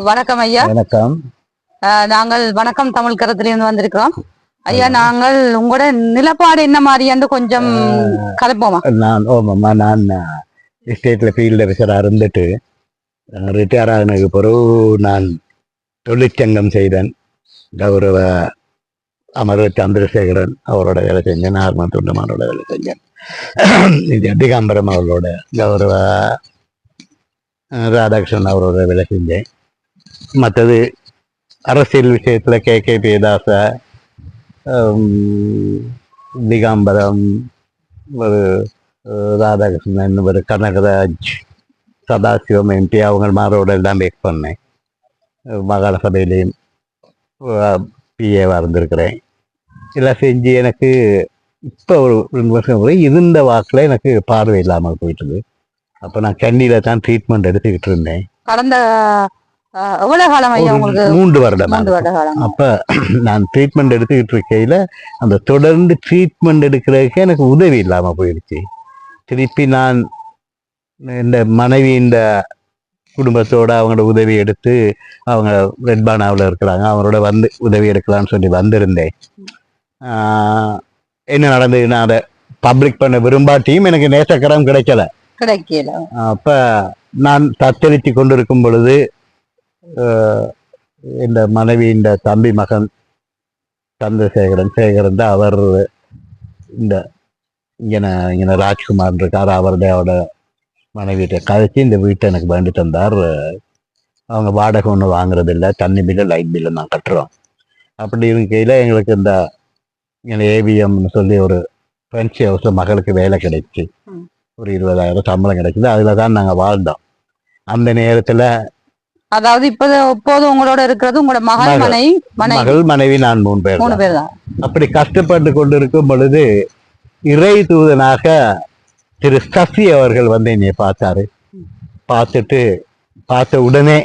வணக்கம் ஐயா. வணக்கம். நாங்கள் வணக்கம் தமிழ் கரத்திலிருந்து வந்திருக்கிறோம் ஐயா. நாங்கள் உங்களோட நிலப்பாடு என்ன மாதிரி கொஞ்சம் கலப்போமா? நான் ஸ்டேட்ல ஃபீல்டு ஆஃபீஸராக இருந்துட்டு ரிட்டையர் ஆகினதுக்கு பிறகு நான் தொழிற்சங்கம் செய்தேன். கௌரவ அமரர் சந்திரசேகரன் அவரோட வேலை செஞ்சேன். நார்மன் துண்டமானோட வேலை செஞ்சேன். இது திகாம்பரம் அவர்களோட, கௌரவ ராதாகிருஷ்ணன் அவரோட வேலை செஞ்சேன். மற்றது அரசியல் விஷயத்தில் கே பேதாச, திகாம்பரம், ஒரு ராதாகிருஷ்ணன், ஒரு கனகராஜ், சதாசிவம் எம்பி அவங்க மாரோட எல்லாம் மேக் பண்ணேன். மாகாண சபையிலையும் பிஏவாக இருந்திருக்கிறேன். எல்லாம் செஞ்சு எனக்கு இப்போ ஒரு 2 வருஷம் கூட இருந்த வாக்கில் எனக்கு பார்வை இல்லாமல் போயிட்டுது. அப்போ நான் சென்னையில் தான் ட்ரீட்மெண்ட் எடுத்துக்கிட்டு இருந்தேன். கடந்த எவ்வளவு காலம் ஐயா உங்களுக்கு? 3 வருடம். அப்போ நான் ட்ரீட்மெண்ட் எடுத்துக்கிட்டு இருக்கையில் அந்த தொடர்ந்து ட்ரீட்மெண்ட் எடுக்கிறதுக்கு எனக்கு உதவி இல்லாமல் போயிடுச்சு. திருப்பி நான் இந்த மனைவி இந்த குடும்பத்தோடு அவங்களோட உதவி எடுத்து, அவங்க ரெட்பானாவில் இருக்கிறாங்க, அவங்களோட வந்து உதவி எடுக்கலான்னு சொல்லி வந்திருந்தேன். என்ன நடந்ததுன்னா அதை பப்ளிக் பண்ண விரும்பாட்டியும் எனக்கு நேசக்கரம் கிடைக்கல. அப்போ நான் தத்தளித்து கொண்டிருக்கும் பொழுது இந்த மனைவி இந்த தம்பி மகன் சேகரன் தான் அவர் இந்த இங்கே ராஜ்குமார் இருக்கார், அவரோட மனைவிட்ட கதைச்சி இந்த வீட்டை எனக்கு வேண்டி தந்தார். அவங்க வாடகை ஒன்று வாங்குறது இல்லை, தண்ணி பில்லு லைட் பில்லு நான் கட்டுறோம். அப்படி இருக்கையில் எங்களுக்கு இந்த ஏவிஎம்னு சொல்லி ஒரு ஃப்ரெண்ட்ஸ் ஹவுஸில் மகளுக்கு வேலை கிடைச்சி ஒரு 20,000 சம்பளம் கிடைக்குது. அதில் தான் நாங்கள் வாழ்ந்தோம் அந்த நேரத்தில். அதாவது இப்போது உங்களோட இருக்கிறது உங்களோட மகள் மனைவி நான் 3 பேர் தான். அப்படி கஷ்டப்பட்டு கொண்டு இருக்கும் பொழுது இறை தூதனாக திரு சசி அவர்கள் வந்து என்னை பார்த்தாரு. பார்த்த உடனே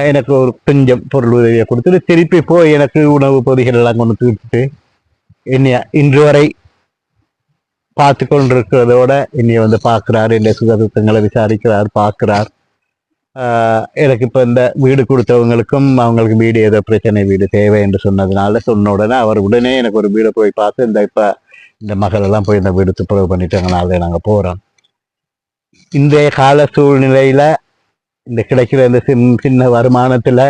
எனக்கு ஒரு கொஞ்சம் பொருள் உதவியை கொடுத்துட்டு திருப்பி போய் எனக்கு உணவு பொதிகள் எல்லாம் கொண்டு தூக்கிட்டு என்னைய இன்று வரை பார்த்து கொண்டிருக்கிறதோட என்னைய வந்து பார்க்குறாரு, என்னை சுகதுக்கங்களை விசாரிக்கிறார், பார்க்குறார். எனக்கு இப்போ இந்த வீடு கொடுத்தவங்களுக்கும் அவங்களுக்கு வீடு ஏதோ பிரச்சனை, வீடு தேவை என்று சொன்ன உடனே அவர் உடனே எனக்கு ஒரு வீடை போய் பார்த்து இந்த மகளெல்லாம் போய் இந்த வீடு துப்புரவு பண்ணிட்டாங்கனால நாங்கள் போகிறோம். இன்றைய கால சூழ்நிலையில் இந்த கிடைக்கிற இந்த சின்ன வருமானத்தில்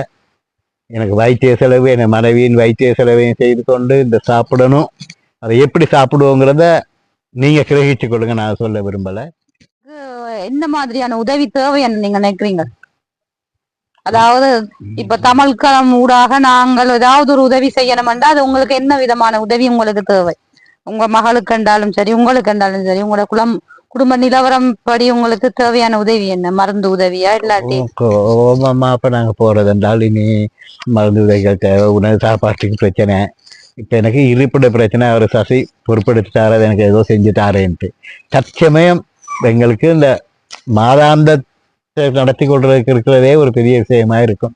எனக்கு வைத்திய செலவு, என் மனைவியின் வைத்திய செலவையும் செய்து கொண்டு இந்த சாப்பிடணும். அதை எப்படி சாப்பிடுவோங்கிறத நீங்கள் கிரகிச்சு கொள்ளுங்க, நான் சொல்ல விரும்பலை. என்ன மாதிரியான உதவி தேவைன்னு நீங்க நினைக்கிறீங்க? அதாவது இப்ப தமிழ்களம் ஊடாக நாங்கள் ஏதாவது ஒரு உதவி செய்யணும்னா அது உங்களுக்கு என்ன விதமான உதவி உங்களுக்கு தேவை? உங்க மகளுக்கு கண்டாலும் சரி, உங்களுக்கு கண்டாலும் சரி, உங்களோட குடும்ப நிலவரம் படி உங்களுக்கு தேவையான உதவி என்ன? மருந்து உதவியா இல்லாட்டி? அப்ப நாங்க போறது என்றால் இனி மருந்து உதவிகள் தேவை, உணவு சாப்பாட்டுக்கு பிரச்சனை. இப்ப எனக்கு இருப்பிட பிரச்சனை, அவர் சசி பொறுப்பெடுத்துட்டாரு, எனக்கு ஏதோ செஞ்சுட்டாரேன்ட்டு. தற்சமயம் எங்களுக்கு இந்த மாதாந்தத்தை நடத்தி கொள்றதுக்கு இருக்கிறதே ஒரு பெரிய விஷயமா இருக்கும்.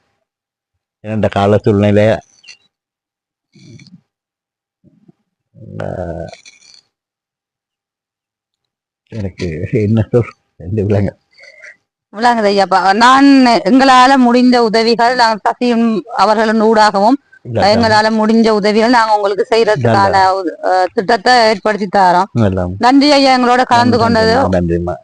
இந்த கால சூழ்நிலை எனக்கு என்ன விளங்குது ஐயாப்பா. நான் எங்களால முடிந்த உதவிகள் நாங்கள் சசியும் அவர்களின் ஊடாகவும் எங்களால முடிஞ்ச உதவிகள் நாங்க உங்களுக்கு செய்யறதுக்கான திட்டத்தை ஏற்படுத்தி தரோம். நன்றி ஐயா எங்களோட கலந்து கொண்டது. நன்றிமா.